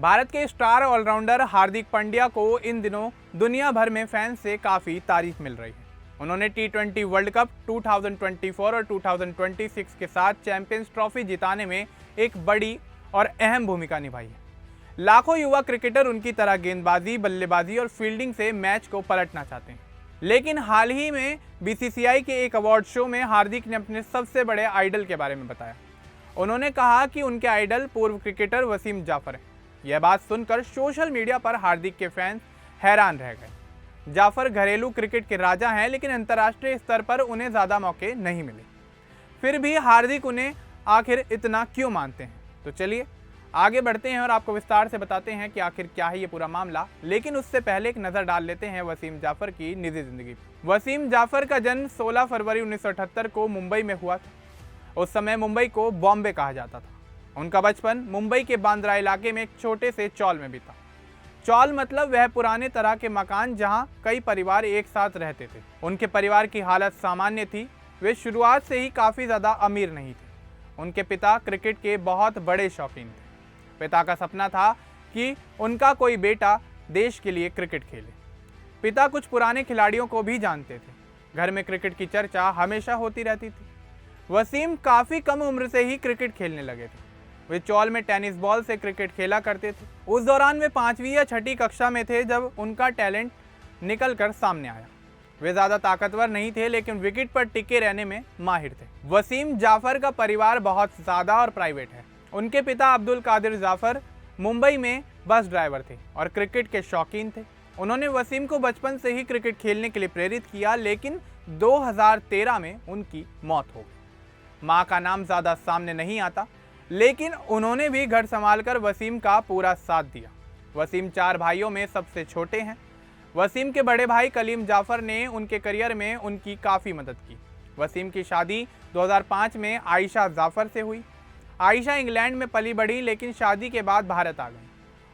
भारत के star allrounder Hardik Pandya को इन दिनों दुनिया भर में फैंस से काफ़ी तारीफ मिल रही है। उन्होंने T20 वर्ल्ड कप 2024 और 2026 के साथ चैंपियंस ट्रॉफी जिताने में एक बड़ी और अहम भूमिका निभाई है। लाखों युवा क्रिकेटर उनकी तरह गेंदबाजी, बल्लेबाजी और फील्डिंग से मैच को पलटना चाहते हैं। लेकिन हाल ही में BCCI के एक अवार्ड शो में हार्दिक ने अपने सबसे बड़े आइडल के बारे में बताया। उन्होंने कहा कि उनके आइडल पूर्व क्रिकेटर वसीम जाफर हैं। यह बात सुनकर सोशल मीडिया पर हार्दिक के फैंस हैरान रह गए। जाफर घरेलू क्रिकेट के राजा हैं, लेकिन अंतर्राष्ट्रीय स्तर पर उन्हें ज़्यादा मौके नहीं मिले। फिर भी हार्दिक उन्हें आखिर इतना क्यों मानते हैं? तो चलिए आगे बढ़ते हैं और आपको विस्तार से बताते हैं कि आखिर क्या है ये पूरा मामला। लेकिन उससे पहले एक नज़र डाल लेते हैं वसीम जाफर की निजी जिंदगी पर। वसीम जाफर का जन्म 16 फरवरी 1978 को मुंबई में हुआ था। उस समय मुंबई को बॉम्बे कहा जाता था। उनका बचपन मुंबई के बांद्रा इलाके में एक छोटे से चौल में बीता। चौल मतलब वह पुराने तरह के मकान जहां कई परिवार एक साथ रहते थे। उनके परिवार की हालत सामान्य थी। वे शुरुआत से ही काफ़ी ज़्यादा अमीर नहीं थे। उनके पिता क्रिकेट के बहुत बड़े शौकीन थे। पिता का सपना था कि उनका कोई बेटा देश के लिए क्रिकेट खेले। पिता कुछ पुराने खिलाड़ियों को भी जानते थे। घर में क्रिकेट की चर्चा हमेशा होती रहती थी। वसीम काफ़ी कम उम्र से ही क्रिकेट खेलने लगे थे। वे चौल में टेनिस बॉल से क्रिकेट खेला करते थे। उस दौरान वे 5वीं या 6ठी कक्षा में थे जब उनका टैलेंट निकल कर सामने आया। वे ज़्यादा ताकतवर नहीं थे, लेकिन विकेट पर टिके रहने में माहिर थे। वसीम जाफर का परिवार बहुत ज़्यादा और प्राइवेट है। उनके पिता अब्दुल कादिर जाफर मुंबई में बस ड्राइवर थे और क्रिकेट के शौकीन थे। उन्होंने वसीम को बचपन से ही क्रिकेट खेलने के लिए प्रेरित किया, लेकिन 2013 में उनकी मौत हो गई। माँ का नाम ज़्यादा सामने नहीं आता, लेकिन उन्होंने भी घर संभालकर वसीम का पूरा साथ दिया। वसीम 4 भाइयों में सबसे छोटे हैं। वसीम के बड़े भाई कलीम जाफर ने उनके करियर में उनकी काफ़ी मदद की। वसीम की शादी 2005 में आयशा जाफर से हुई। आयशा इंग्लैंड में पली बढ़ी, लेकिन शादी के बाद भारत आ गई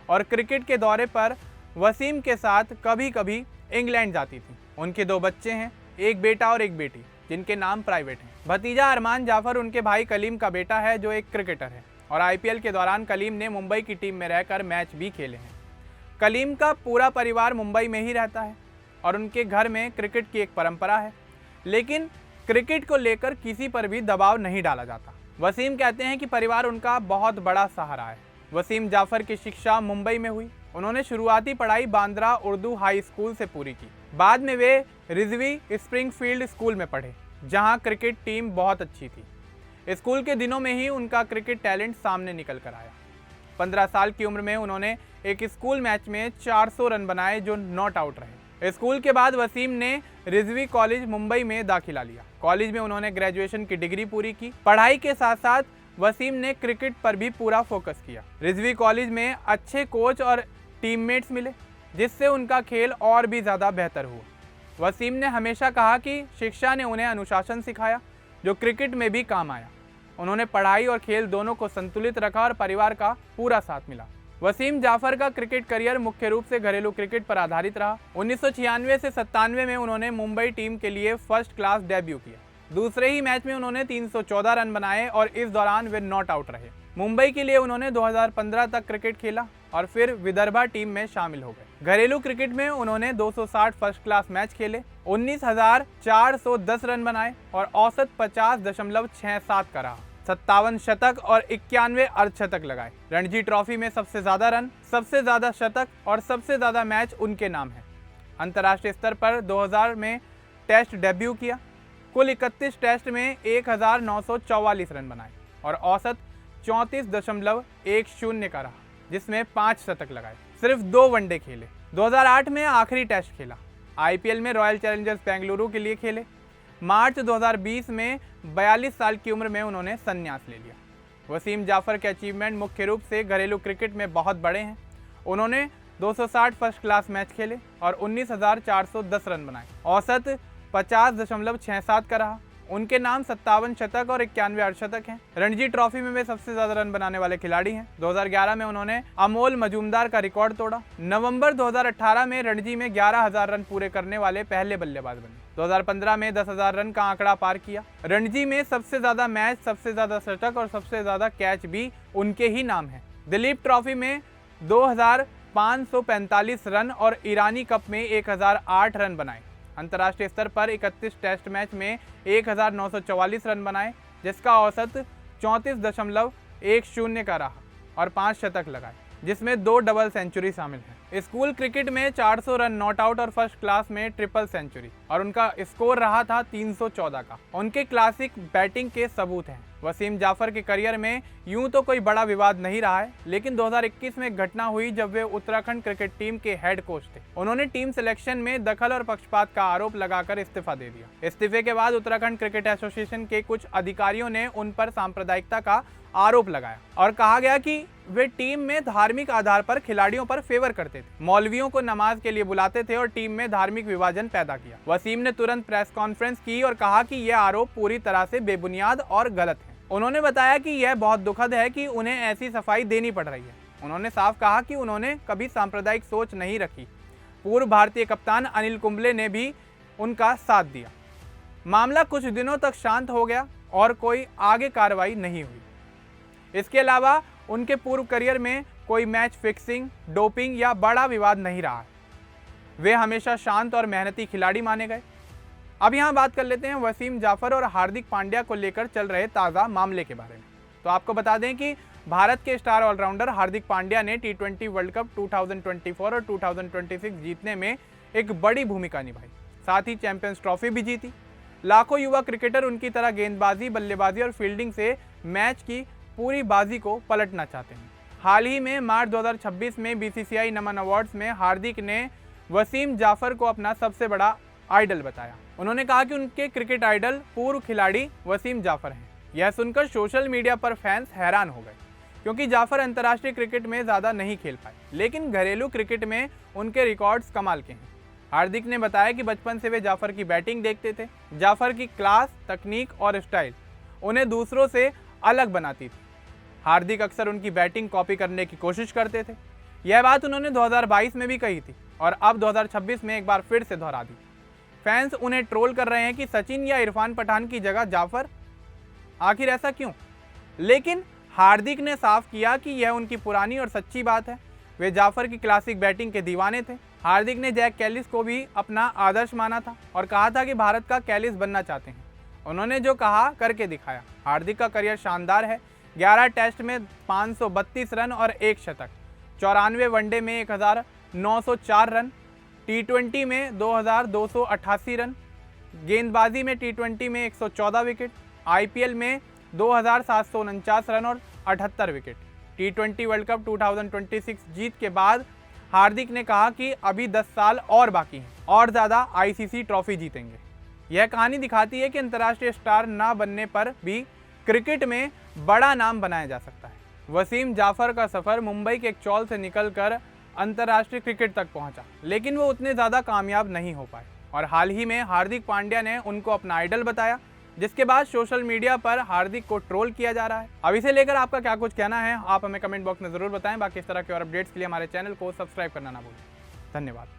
और क्रिकेट के दौरे पर वसीम के साथ कभी कभी इंग्लैंड जाती थी। उनके 2 बच्चे हैं, एक बेटा और एक बेटी, जिनके नाम प्राइवेट हैं। भतीजा अरमान जाफर उनके भाई कलीम का बेटा है, जो एक क्रिकेटर है और IPL के दौरान कलीम ने मुंबई की टीम में रहकर मैच भी खेले हैं। कलीम का पूरा परिवार मुंबई में ही रहता है और उनके घर में क्रिकेट की एक परंपरा है, लेकिन क्रिकेट को लेकर किसी पर भी दबाव नहीं डाला जाता। वसीम कहते हैं कि परिवार उनका बहुत बड़ा सहारा है। वसीम जाफर की शिक्षा मुंबई में हुई। उन्होंने शुरुआती पढ़ाई बांद्रा उर्दू हाई स्कूल से पूरी की। बाद में वे रिजवी स्प्रिंगफील्ड स्कूल में पढ़े, जहां क्रिकेट टीम बहुत अच्छी थी। स्कूल के दिनों में ही उनका क्रिकेट टैलेंट सामने निकल कर आया। 15 साल की उम्र में उन्होंने एक स्कूल मैच में 400 रन बनाए, जो नॉट आउट रहे। स्कूल के बाद वसीम ने रिजवी कॉलेज मुंबई में दाखिला लिया। कॉलेज में उन्होंने ग्रेजुएशन की डिग्री पूरी की। पढ़ाई के साथ साथ वसीम ने क्रिकेट पर भी पूरा फोकस किया। रिजवी कॉलेज में अच्छे कोच और टीममेट्स मिले, जिससे उनका खेल और भी ज़्यादा बेहतर हुआ। वसीम ने हमेशा कहा कि शिक्षा ने उन्हें अनुशासन सिखाया, जो क्रिकेट में भी काम आया। उन्होंने पढ़ाई और खेल दोनों को संतुलित रखा और परिवार का पूरा साथ मिला। वसीम जाफर का क्रिकेट करियर मुख्य रूप से घरेलू क्रिकेट पर आधारित रहा। 1996 से 97 में उन्होंने मुंबई टीम के लिए फर्स्ट क्लास डेब्यू किया। दूसरे ही मैच में उन्होंने 314 रन बनाए और इस दौरान वे नॉट आउट रहे। मुंबई के लिए उन्होंने 2015 तक क्रिकेट खेला और फिर विदर्भा टीम में शामिल हो गए। घरेलू क्रिकेट में उन्होंने 260 फर्स्ट क्लास मैच खेले, 19,410 रन बनाए और औसत 50.67 का रहा। 57 शतक और 91 अर्धशतक लगाए। रणजी ट्रॉफी में सबसे ज़्यादा रन, सबसे ज़्यादा शतक और सबसे ज़्यादा मैच उनके नाम है। अंतर्राष्ट्रीय स्तर पर 2000 में टेस्ट डेब्यू किया। कुल 31 टेस्ट में 1944 रन बनाए और औसत 34.10 का रहा, जिसमें 5 शतक लगाए। सिर्फ 2 वनडे खेले। 2008 में आखिरी टेस्ट खेला। IPL में रॉयल चैलेंजर्स बेंगलुरु के लिए खेले। मार्च 2020 में 42 साल की उम्र में उन्होंने संन्यास ले लिया। वसीम जाफर के अचीवमेंट मुख्य रूप से घरेलू क्रिकेट में बहुत बड़े हैं। उन्होंने 260 फर्स्ट क्लास मैच खेले और 19,410 रन बनाए। औसत 50.67 का रहा। उनके नाम 57 शतक और 91 अर्धशतक हैं। रणजी ट्रॉफी में वे सबसे ज्यादा रन बनाने वाले खिलाड़ी हैं। 2011 में उन्होंने अमोल मजूमदार का रिकॉर्ड तोड़ा। नवंबर 2018 में रणजी में 11,000 रन पूरे करने वाले पहले बल्लेबाज बने। 2015 में 10,000 रन का आंकड़ा पार किया। रणजी में सबसे ज्यादा मैच, सबसे ज्यादा शतक और सबसे ज्यादा कैच भी उनके ही नाम है। दिलीप ट्रॉफी में 2545 रन और ईरानी कप में 1008 रन बनाए। अंतर्राष्ट्रीय स्तर पर 31 टेस्ट मैच में 1944 रन बनाए, जिसका औसत 34.10 का रहा और 5 शतक लगाए, जिसमें 2 डबल सेंचुरी शामिल हैं। स्कूल क्रिकेट में 400 रन नॉट आउट और फर्स्ट क्लास में ट्रिपल सेंचुरी और उनका स्कोर रहा था 314 का। उनके क्लासिक बैटिंग के सबूत हैं। वसीम जाफर के करियर में यूं तो कोई बड़ा विवाद नहीं रहा है, लेकिन 2021 में एक घटना हुई जब वे उत्तराखंड क्रिकेट टीम के हेड कोच थे। उन्होंने टीम सिलेक्शन में दखल और पक्षपात का आरोप लगाकर इस्तीफा दे दिया। इस्तीफे के बाद उत्तराखंड क्रिकेट एसोसिएशन के कुछ अधिकारियों ने उन पर सांप्रदायिकता का आरोप लगाया और कहा गया कि वे टीम में धार्मिक आधार पर खिलाड़ियों पर फेवर करते थे, मौलवियों को नमाज के लिए बुलाते थे और टीम में धार्मिक विभाजन पैदा किया। वसीम ने तुरंत प्रेस कॉन्फ्रेंस की और कहा कि यह आरोप पूरी तरह से बेबुनियाद और गलत है। उन्होंने बताया कि यह बहुत दुखद है कि उन्हें ऐसी सफाई देनी पड़ रही है। उन्होंने साफ कहा कि उन्होंने कभी सांप्रदायिक सोच नहीं रखी। पूर्व भारतीय कप्तान अनिल कुंबले ने भी उनका साथ दिया। मामला कुछ दिनों तक शांत हो गया और कोई आगे कार्रवाई नहीं हुई। इसके अलावा उनके पूर्व करियर में कोई मैच फिक्सिंग, डोपिंग या बड़ा विवाद नहीं रहा। वे हमेशा शांत और मेहनती खिलाड़ी माने गए। अब यहाँ बात कर लेते हैं वसीम जाफर और हार्दिक पांड्या को लेकर चल रहे ताज़ा मामले के बारे में। तो आपको बता दें कि भारत के स्टार ऑलराउंडर हार्दिक पांड्या ने T20 वर्ल्ड कप 2024 और 2026 जीतने में एक बड़ी भूमिका निभाई, साथ ही चैंपियंस ट्रॉफी भी जीती। लाखों युवा क्रिकेटर उनकी तरह गेंदबाजी, बल्लेबाजी और फील्डिंग से मैच की पूरी बाजी को पलटना चाहते हैं। हाल ही में मार्च 2026 में BCCI नमन अवार्ड्स में हार्दिक ने वसीम जाफर को अपना सबसे बड़ा आइडल बताया। उन्होंने कहा कि उनके क्रिकेट आइडल पूर्व खिलाड़ी वसीम जाफर हैं। यह सुनकर सोशल मीडिया पर फैंस हैरान हो गए, क्योंकि जाफर अंतर्राष्ट्रीय क्रिकेट में ज़्यादा नहीं खेल पाए, लेकिन घरेलू क्रिकेट में उनके रिकॉर्ड्स कमाल के हैं। हार्दिक ने बताया कि बचपन से वे जाफर की बैटिंग देखते थे। जाफर की क्लास, तकनीक और स्टाइल उन्हें दूसरों से अलग बनाती थी। हार्दिक अक्सर उनकी बैटिंग कॉपी करने की कोशिश करते थे। यह बात उन्होंने 2022 में भी कही थी और अब 2026 में एक बार फिर से दोहरा दी। फैंस उन्हें ट्रोल कर रहे हैं कि सचिन या इरफान पठान की जगह जाफर, आखिर ऐसा क्यों? लेकिन हार्दिक ने साफ किया कि यह उनकी पुरानी और सच्ची बात है। वे जाफर की क्लासिक बैटिंग के दीवाने थे। हार्दिक ने जैक कैलिस को भी अपना आदर्श माना था और कहा था कि भारत का कैलिस बनना चाहते हैं। उन्होंने जो कहा करके दिखाया। हार्दिक का करियर शानदार है। 11 टेस्ट में 532 रन और 1 शतक, 94 वनडे में 1904 रन, T20 में 2288 रन, गेंदबाजी में T20 में 114 विकेट, IPL में 2749 रन और 78 विकेट। T20 वर्ल्ड कप 2026 जीत के बाद हार्दिक ने कहा कि अभी 10 साल और बाकी हैं और ज़्यादा ICC ट्रॉफी जीतेंगे। यह कहानी दिखाती है कि अंतर्राष्ट्रीय स्टार ना बनने पर भी क्रिकेट में बड़ा नाम बनाया जा सकता है। वसीम जाफर का सफ़र मुंबई के एक चौल से निकलकर अंतर्राष्ट्रीय क्रिकेट तक पहुंचा, लेकिन वो उतने ज़्यादा कामयाब नहीं हो पाए और हाल ही में हार्दिक पांड्या ने उनको अपना आइडल बताया, जिसके बाद सोशल मीडिया पर हार्दिक को ट्रोल किया जा रहा है। अब इसे लेकर आपका क्या कुछ कहना है, आप हमें कमेंट बॉक्स में ज़रूर बताएं। बाकी इस तरह के और अपडेट्स के लिए हमारे चैनल को सब्सक्राइब करना ना भूलें। धन्यवाद।